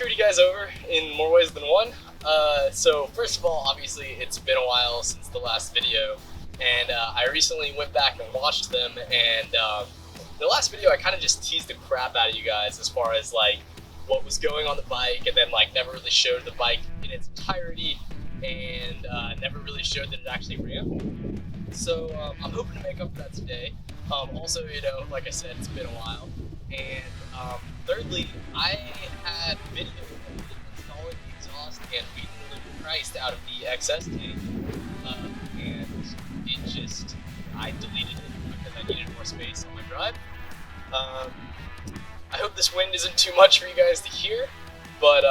screwed you guys over in more ways than one. So first of all, obviously it's been a while since the last video, and I recently went back and watched them, and the last video I kind of just teased the crap out of you guys as far as like what was going on the bike, and then like never really showed the bike in its entirety, and never really showed that it actually ran. So I'm hoping to make up for that today. Also, you know, like I said, it's been a while. And thirdly, I had video of installing the exhaust and beating the living Christ out of the XS tank, and it just, I deleted it because I needed more space on my drive. I hope this wind isn't too much for you guys to hear, but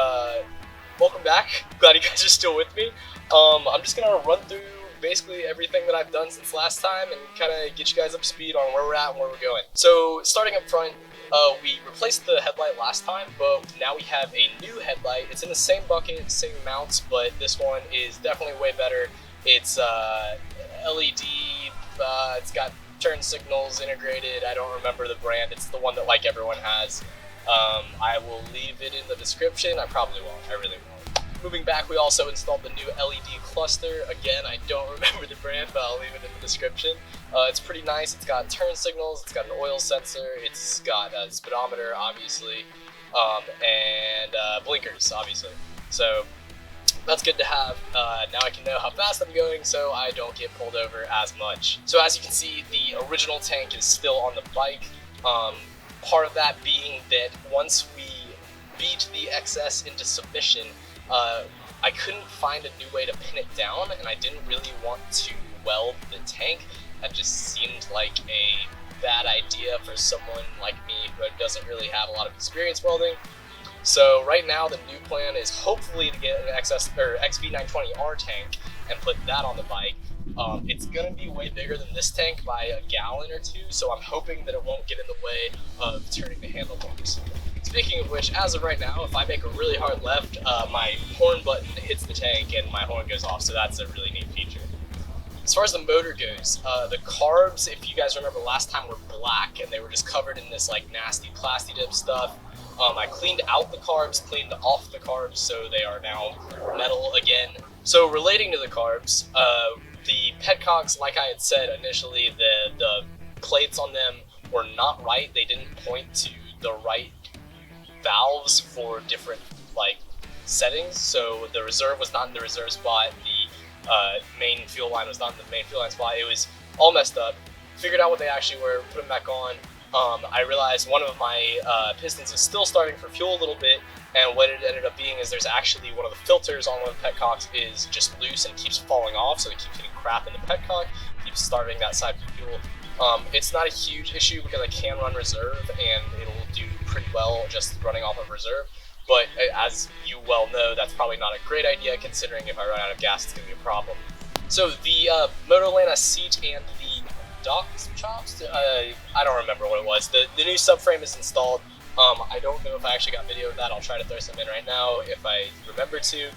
welcome back. Glad you guys are still with me. I'm just gonna run through basically everything that I've done since last time and kind of get you guys up to speed on where we're at and where we're going. So starting up front, we replaced the headlight last time, but now we have a new headlight. It's in the same bucket, same mounts, but this one is definitely way better. It's LED, it's got turn signals integrated. I don't remember the brand. It's the one that like everyone has. I will leave it in the description. I probably won't. I really won't. Moving back, we also installed the new LED cluster. Again, I don't remember the brand, but I'll leave it in the description. It's pretty nice. It's got turn signals, it's got an oil sensor, it's got a speedometer, obviously, and blinkers, obviously. So that's good to have. Now I can know how fast I'm going so I don't get pulled over as much. So as you can see, the original tank is still on the bike. Part of that being that once we beat the XS into submission, I couldn't find a new way to pin it down, and I didn't really want to weld the tank. That just seemed like a bad idea for someone like me who doesn't really have a lot of experience welding. So right now the new plan is hopefully to get an XV750R tank and put that on the bike. It's gonna be way bigger than this tank by a gallon or two, so I'm hoping that it won't get in the way of turning the handlebars. Speaking of which, as of right now, if I make a really hard left, my horn button hits the tank and my horn goes off, so that's a really neat feature. As far as the motor goes, the carbs, if you guys remember last time, were black and they were just covered in this like nasty plasti dip stuff. I cleaned out the carbs, cleaned off the carbs, so they are now metal again. So relating to the carbs, the petcocks, like I had said initially, the plates on them were not right. They didn't point to the right valves for different like settings, so the reserve was not in the reserve spot, the main fuel line was not in the main fuel line spot. It was all messed up. Figured out what they actually were, put them back on. I realized one of my pistons is still starting for fuel a little bit, and what it ended up being is there's actually one of the filters on one of the petcocks is just loose and keeps falling off, so it keeps hitting crap in the petcock, keeps starving that side for fuel. It's not a huge issue because I can run reserve and it'll do pretty well just running off of reserve, but as you well know, that's probably not a great idea considering if I run out of gas it's going to be a problem. So the Motorlana seat and the dock chops, I don't remember what it was. The new subframe is installed. I don't know if I actually got video of that. I'll try to throw some in right now if I remember to.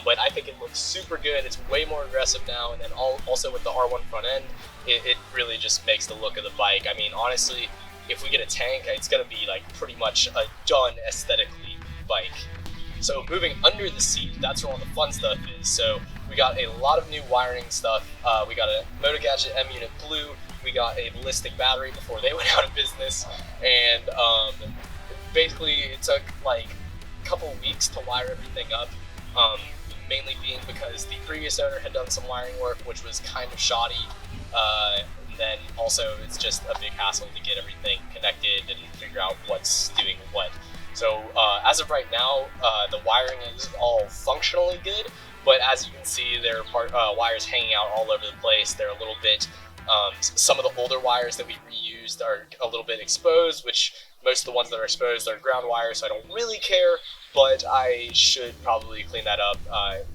But I think it looks super good. It's way more aggressive now, and then also with the R1 front end, it really just makes the look of the bike. I mean, honestly, if we get a tank, it's going to be like pretty much a done aesthetically bike. So moving under the seat, that's where all the fun stuff is. So we got a lot of new wiring stuff. We got a Moto Gadget M Unit Blue. We got a Ballistic battery before they went out of business, and basically it took like a couple weeks to wire everything up. Mainly being because the previous owner had done some wiring work which was kind of shoddy, and then also it's just a big hassle to get everything connected and figure out what's doing what. So as of right now, the wiring is all functionally good, but as you can see, there are wires hanging out all over the place. They're a little bit, some of the older wires that we reused are a little bit exposed, which most of the ones that are exposed are ground wires, so I don't really care, but I should probably clean that up,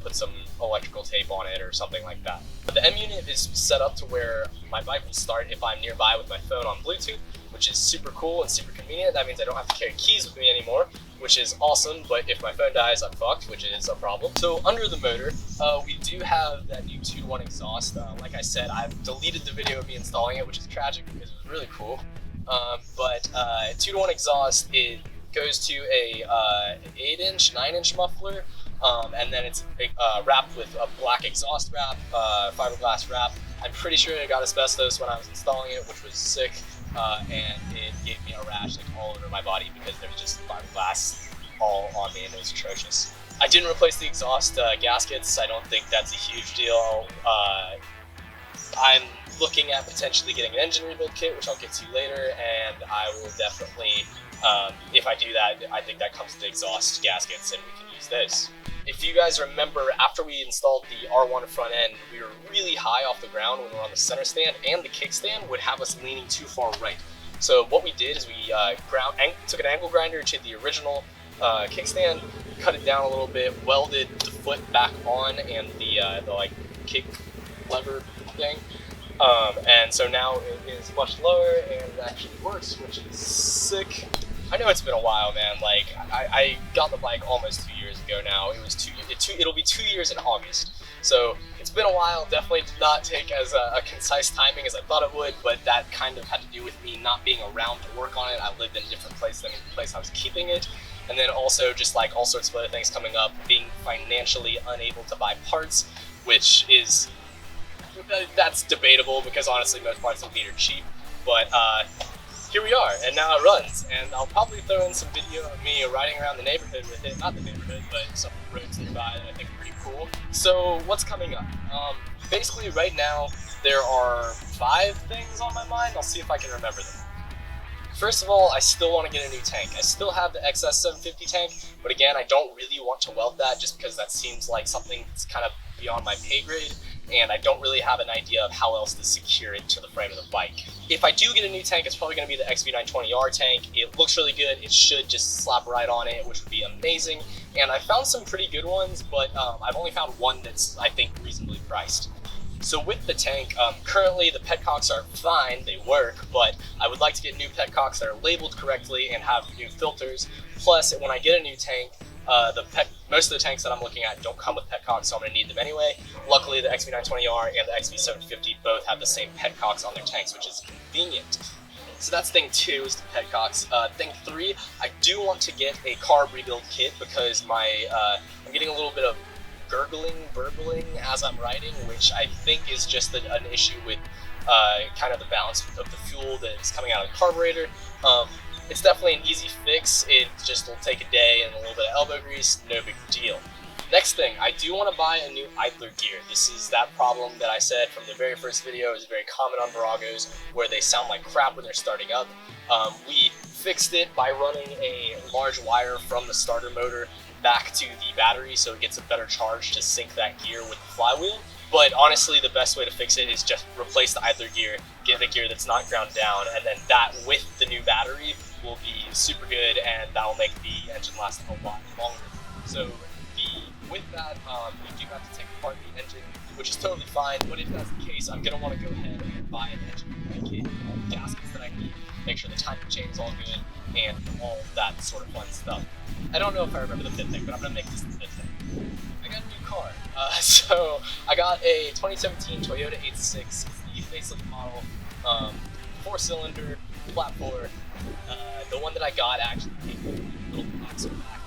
put some electrical tape on it or something like that. But the M unit is set up to where my bike will start if I'm nearby with my phone on Bluetooth, which is super cool and super convenient. That means I don't have to carry keys with me anymore, which is awesome, but if my phone dies, I'm fucked, which is a problem. So under the motor, we do have that new 2-to-1 exhaust. Like I said, I've deleted the video of me installing it, which is tragic because it was really cool. But 2-to-1 exhaust, goes to a 8-inch, 9-inch muffler, and then it's wrapped with a black exhaust wrap, fiberglass wrap. I'm pretty sure I got asbestos when I was installing it, which was sick, and it gave me a rash like all over my body because there was just fiberglass all on me and it was atrocious. I didn't replace the exhaust gaskets. I don't think that's a huge deal. I'm looking at potentially getting an engine rebuild kit, which I'll get to later, and I will definitely, if I do that, I think that comes with the exhaust gaskets and we can use those. If you guys remember, after we installed the R1 front end, we were really high off the ground when we were on the center stand, and the kickstand would have us leaning too far right. So what we did is we took an angle grinder to the original kickstand, cut it down a little bit, welded the foot back on and the like kick lever thing, and so now it is much lower and it actually works, which is sick. I know it's been a while, man. Like I got the bike almost 2 years ago now. It'll be 2 years in August. So it's been a while. Definitely did not take as a concise timing as I thought it would, but that kind of had to do with me not being around to work on it. I lived in a different place than the place I was keeping it. And then also just like all sorts of other things coming up, being financially unable to buy parts, which is, that's debatable because honestly most parts of me are cheap. But here we are, and now it runs, and I'll probably throw in some video of me riding around the neighborhood with it. Not the neighborhood, but some roads nearby that I think are pretty cool. So what's coming up? Basically right now there are 5 things on my mind. I'll see if I can remember them. First of all, I still want to get a new tank. I still have the XV750 tank, but again, I don't really want to weld that just because that seems like something that's kind of beyond my pay grade, and I don't really have an idea of how else to secure it to the frame of the bike. If I do get a new tank, it's probably going to be the XV920R tank. It looks really good. It should just slap right on it, which would be amazing. And I found some pretty good ones, but I've only found one that's, I think, reasonably priced. So with the tank, currently the petcocks are fine, they work, but I would like to get new petcocks that are labeled correctly and have new filters. Plus, when I get a new tank, most of the tanks that I'm looking at don't come with petcocks, so I'm going to need them anyway. Luckily, the XV920R and the XV750 both have the same petcocks on their tanks, which is convenient. So that's thing 2, is the petcocks. Thing 3, I do want to get a carb rebuild kit because I'm getting a little bit of burbling as I'm riding, which I think is just an issue with kind of the balance of the fuel that is coming out of the carburetor. It's definitely an easy fix. It just will take a day and a little bit of elbow grease, no big deal. Next thing, I do want to buy a new idler gear. This is that problem that I said from the very first video is very common on Viragos, where they sound like crap when they're starting up. We fixed it by running a large wire from the starter motor back to the battery so it gets a better charge to sync that gear with the flywheel. But honestly, the best way to fix it is just replace the idler gear, get a gear that's not ground down, and then that with the new battery will be super good, and that'll make the engine last a lot longer. So with that, you do have to take apart the engine, which is totally fine, but if that's the case, I'm going to want to go ahead and buy an engine kit, gaskets that I need, make sure the timing chain is all good, and all that sort of fun stuff. I don't know if I remember the 5th thing, but I'm going to make this the 5th thing. I got a new car. So I got a 2017 Toyota 86, it's the facelift model, 4-cylinder, flat 4. The one that I got actually came with a little box on the back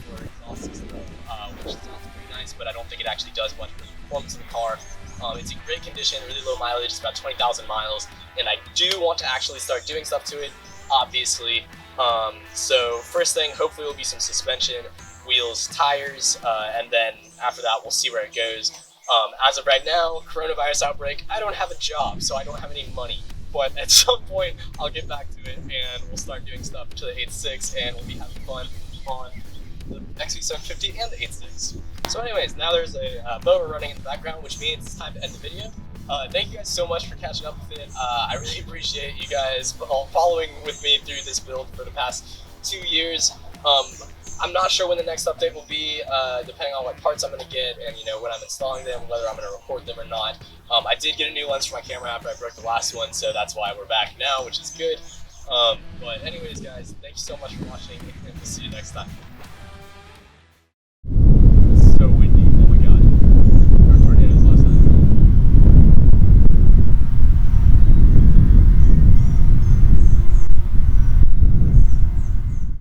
for exhaust system, which sounds pretty nice, but I don't think it actually does much for the performance of the car. It's in great condition, really low mileage, it's about 20,000 miles, and I do want to actually start doing stuff to it, obviously. So first thing, hopefully will be some suspension, wheels, tires, and then after that we'll see where it goes. As of right now, coronavirus outbreak, I don't have a job, so I don't have any money. But at some point, I'll get back to it, and we'll start doing stuff to the 8.6, and we'll be having fun on the XV750 and the 8.6. So anyways, now there's a motor running in the background, which means it's time to end the video. Thank you guys so much for catching up with it. I really appreciate you guys following with me through this build for the past 2 years. I'm not sure when the next update will be, depending on what parts I'm going to get and when I'm installing them, whether I'm going to record them or not. I did get a new lens for my camera after I broke the last one, so that's why we're back now, which is good. But anyways guys, thank you so much for watching, and we'll see you next time.